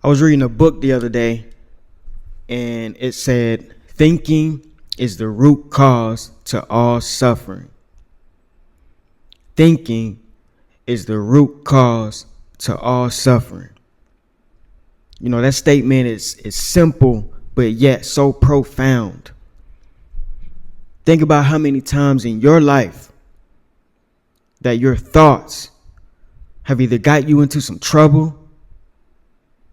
I was reading a book the other day, and it said, thinking is the root cause to all suffering. Thinking is the root cause to all suffering. You know, that statement is simple, but yet so profound. Think about how many times in your life that your thoughts have either got you into some trouble,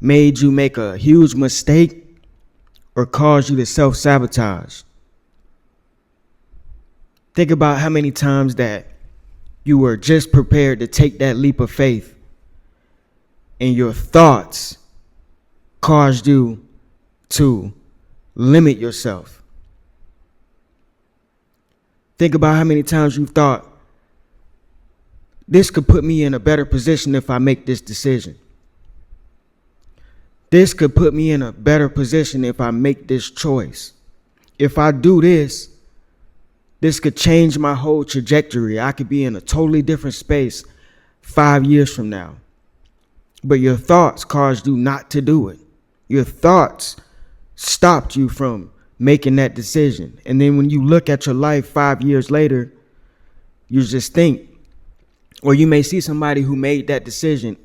made you make a huge mistake, or caused you to self-sabotage. Think about how many times that you were just prepared to take that leap of faith, and your thoughts caused you to limit yourself. Think about how many times you thought, this could put me in a better position if I make this decision. This could put me in a better position if I make this choice. If I do this, this could change my whole trajectory. I could be in a totally different space 5 years from now. But your thoughts caused you not to do it. Your thoughts stopped you from making that decision. And then when you look at your life 5 years later, you just think, or you may see somebody who made that decision,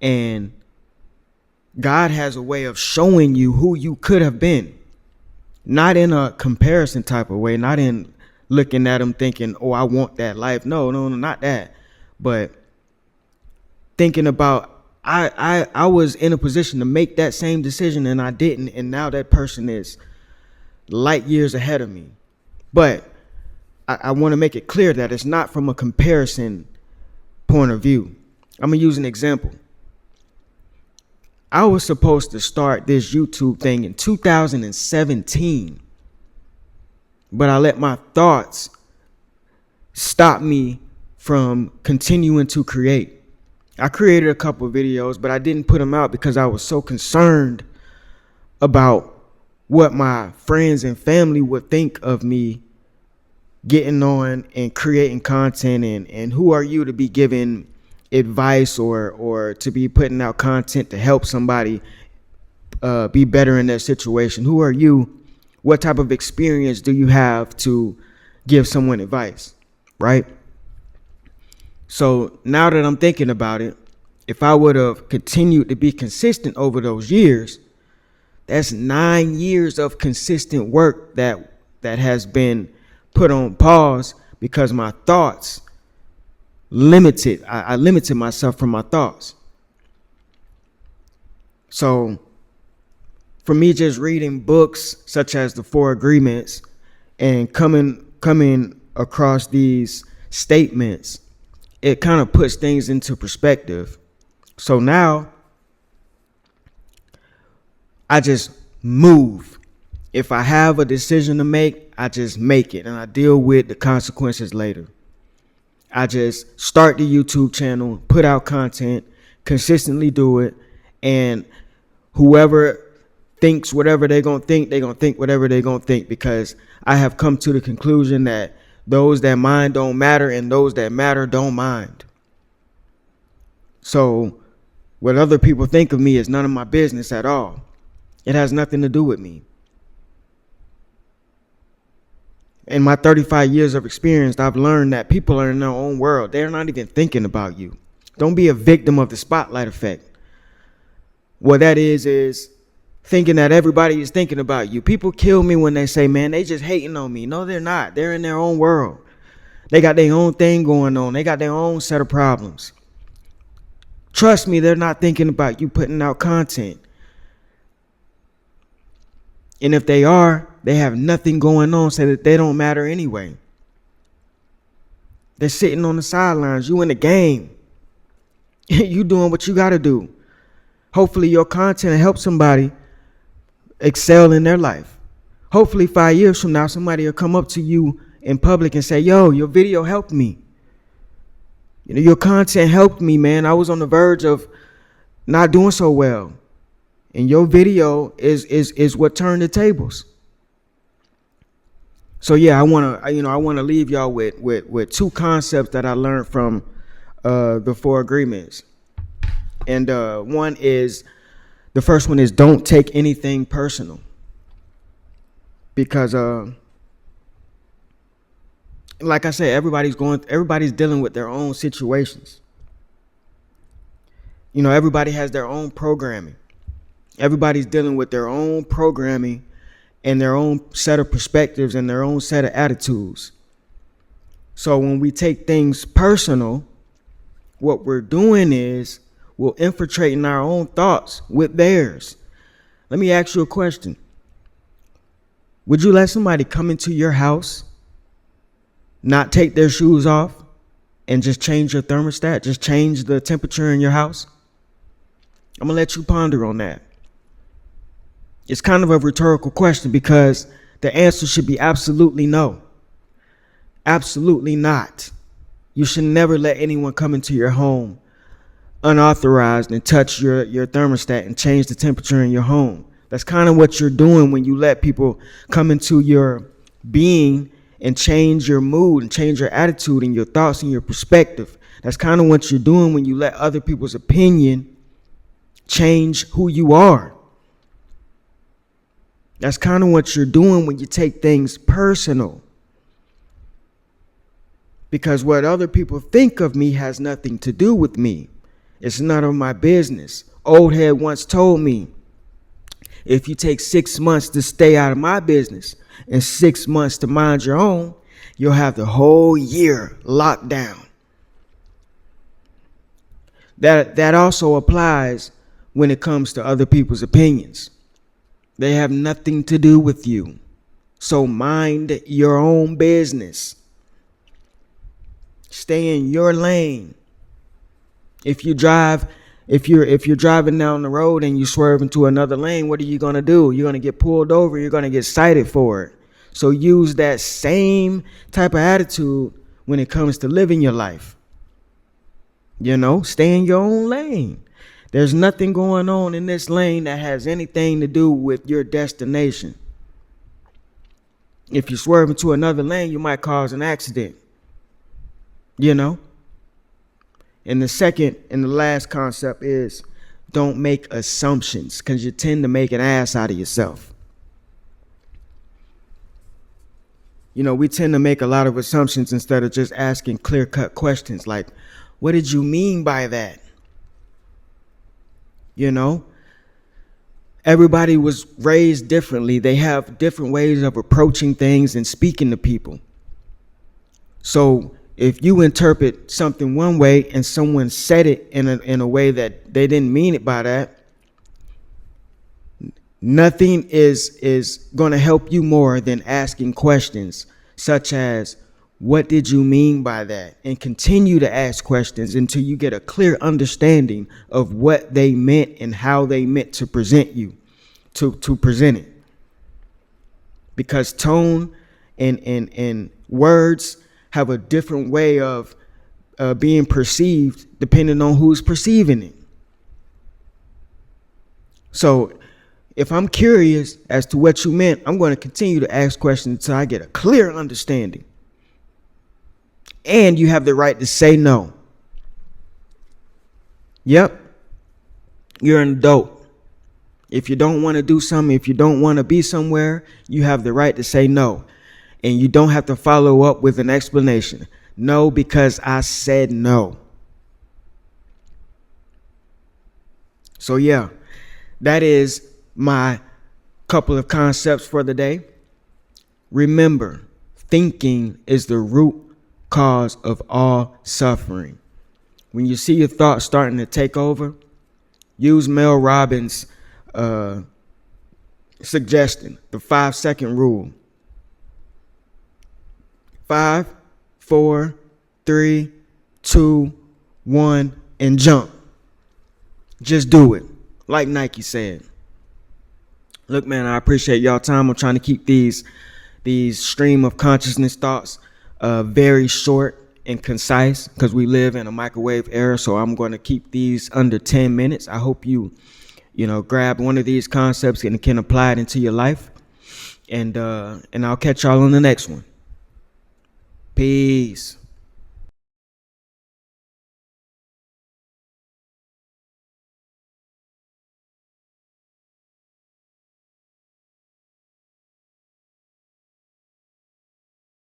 and God has a way of showing you who you could have been. Not in a comparison type of way, not in looking at them thinking, oh, I want that life. No, not that. But thinking about, I was in a position to make that same decision and I didn't. And now that person is light years ahead of me. But I want to make it clear that it's not from a comparison point of view. I'm going to use an example. I was supposed to start this YouTube thing in 2017, but I let my thoughts stop me from continuing to create. I created a couple of videos, but I didn't put them out because I was so concerned about what my friends and family would think of me getting on and creating content, and who are you to be giving advice or to be putting out content to help somebody be better in their situation. Who are you? What type of experience do you have to give someone advice, right? So now that I'm thinking about it, if I would have continued to be consistent over those years, that's 9 years of consistent work that has been put on pause because my thoughts limited. I limited myself from my thoughts. So for me, just reading books such as The Four Agreements and coming across these statements, it kind of puts things into perspective. So now I just move. If I have a decision to make, I just make it and I deal with the consequences later. I just start the YouTube channel, put out content, consistently do it, and whoever thinks whatever they're going to think whatever they're going to think, because I have come to the conclusion that those that mind don't matter and those that matter don't mind. So what other people think of me is none of my business at all. It has nothing to do with me. In my 35 years of experience, I've learned that people are in their own world. They're not even thinking about you. Don't be a victim of the spotlight effect. What that is thinking that everybody is thinking about you. People kill me when they say, man, they just hating on me. No, they're not. They're in their own world. They got their own thing going on. They got their own set of problems. Trust me, they're not thinking about you putting out content. And if they are, they have nothing going on, so that they don't matter anyway. They're sitting on the sidelines. You in the game. You doing what you got to do. Hopefully your content helps somebody excel in their life. Hopefully 5 years from now, somebody will come up to you in public and say, yo, your video helped me. You know, your content helped me, man. I was on the verge of not doing so well. And your video is what turned the tables. So yeah, I want to leave y'all with two concepts that I learned from the Four Agreements. And one is The first one is don't take anything personal. Because like I said, everybody's dealing with their own situations. You know, everybody has their own programming. Everybody's dealing with their own programming and their own set of perspectives and their own set of attitudes. So when we take things personal, what we're doing is we're infiltrating our own thoughts with theirs. Let me ask you a question. Would you let somebody come into your house, not take their shoes off, and just change your thermostat, just change the temperature in your house? I'm going to let you ponder on that. It's kind of a rhetorical question because the answer should be absolutely no. Absolutely not. You should never let anyone come into your home unauthorized and touch your thermostat and change the temperature in your home. That's kind of what you're doing when you let people come into your being and change your mood and change your attitude and your thoughts and your perspective. That's kind of what you're doing when you let other people's opinion change who you are. That's kind of what you're doing when you take things personal. Because what other people think of me has nothing to do with me. It's none of my business. Old head once told me, if you take 6 months to stay out of my business and 6 months to mind your own, you'll have the whole year locked down. That also applies when it comes to other people's opinions. They have nothing to do with you. So mind your own business. Stay in your lane. If you're driving down the road and you swerve into another lane, what are you going to do? You're going to get pulled over. You're going to get cited for it. So use that same type of attitude when it comes to living your life. You know, stay in your own lane. There's nothing going on in this lane that has anything to do with your destination. If you swerve into another lane, you might cause an accident. You know? And the second and the last concept is don't make assumptions, because you tend to make an ass out of yourself. You know, we tend to make a lot of assumptions instead of just asking clear-cut questions like, what did you mean by that? You know, everybody was raised differently. They have different ways of approaching things and speaking to people. So if you interpret something one way and someone said it in a way that they didn't mean it by that, nothing is going to help you more than asking questions such as, what did you mean by that? And continue to ask questions until you get a clear understanding of what they meant and how they meant to present you, to present it. Because tone and words have a different way of being perceived depending on who's perceiving it. So if I'm curious as to what you meant, I'm going to continue to ask questions until I get a clear understanding. And you have the right to say no. Yep. You're an adult. If you don't want to do something, if you don't want to be somewhere, you have the right to say no. And you don't have to follow up with an explanation. No, because I said no. So yeah, that is my couple of concepts for the day. Remember, thinking is the root cause of all suffering. When you see your thoughts starting to take over, use Mel Robbins' suggestion, the 5-second rule. 5, 4, 3, 2, 1, and jump. Just do it, like Nike said. Look, man, I appreciate y'all time. I'm trying to keep these stream of consciousness thoughts very short and concise because we live in a microwave era. So I'm going to keep these under 10 minutes. I hope you grab one of these concepts and can apply it into your life. And I'll catch y'all on the next one. Peace.